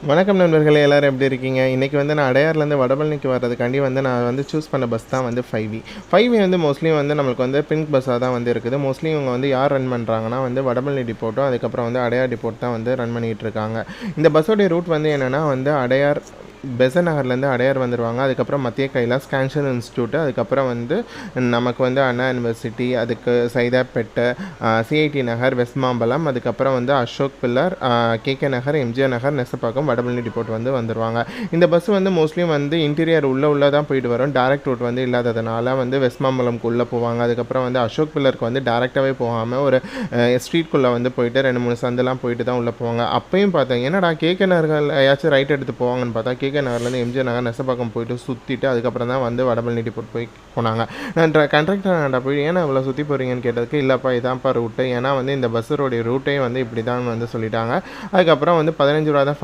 வணக்கம் நண்பர்களே, எல்லாரும் எப்படி இருக்கீங்க? இன்றைக்கி வந்து நான் அடையார்லேருந்து வடபழனிக்கு வர்றதுக்காண்டி வந்து நான் வந்து சூஸ் பண்ண பஸ் தான் வந்து 5V. 5V வந்து மோஸ்ட்லி வந்து நம்மளுக்கு வந்து பிங்க் பஸ்ஸாக தான் வந்து இருக்குது. மோஸ்ட்லி இவங்க வந்து யார் ரன் பண்ணுறாங்கன்னா வந்து வடபழனி டிப்போட்டும், அதுக்கப்புறம் வந்து அடையார் டிப்போட் தான் வந்து ரன் பண்ணிகிட்டு இருக்காங்க. இந்த பஸ்ஸோடைய ரூட் வந்து என்னென்னா வந்து அடையார் பெசன்ட் நகர்லேருந்து அடையார் வந்துடுவாங்க. அதுக்கப்புறம் மத்திய கைலாஸ் கேன்சர் இன்ஸ்டியூட்டு, அதுக்கப்புறம் வந்து நமக்கு வந்து அண்ணா யூனிவர்சிட்டி, அதுக்கு சைதாப்பேட்டை, சிஐடி நகர், வெஸ்ட் மாம்பலம், அதுக்கப்புறம் வந்து அசோக் பில்லர், கேகே நகர், எம்ஜிஆர் நகர், நெசப்பாக்கம், வடபழனி டிப்போட் வந்து வந்துடுவாங்க. இந்த பஸ் வந்து மோஸ்ட்லி வந்து இன்டீரியர் உள்ளே தான் போயிட்டு வரும். டேரக்ட் ரூட் வந்து இல்லாததுனால வந்து வெஸ்ட் மாம்பலம்க்கு உள்ளே போவாங்க. அதுக்கப்புறம் வந்து அசோக் பில்லருக்கு வந்து டேரெக்டாகவே போகாமல் ஒரு ஸ்ட்ரீட்குள்ளே வந்து போயிட்டு 2-3 சந்தெல்லாம் போயிட்டு தான் உள்ளே போவாங்க. அப்பயும் பார்த்தேன், என்னடா கேகே நகரில் ஏதாச்சும் ரைட் எடுத்து போவாங்கன்னு பார்த்தா கேகே நகர்லேருந்து எம்ஜிஆர் நகர், நெசப்பாக்கம் போயிட்டு சுற்றிட்டு அதுக்கப்புறம் தான் வந்து வடபழனி டிப்போட் போய் போனாங்க. நான் கண்டக்டர் போய் ஏன்னா இவ்வளோ சுற்றி போகிறீங்கன்னு கேட்டதுக்கு, இல்லைப்பா இதான்ப்பா ரூட்டு, ஏன்னா வந்து இந்த பஸ்ஸோடைய ரூட்டே வந்து இப்படி தான் வந்து சொல்லிட்டாங்க. அதுக்கப்புறம் வந்து 15 ரூபா தான்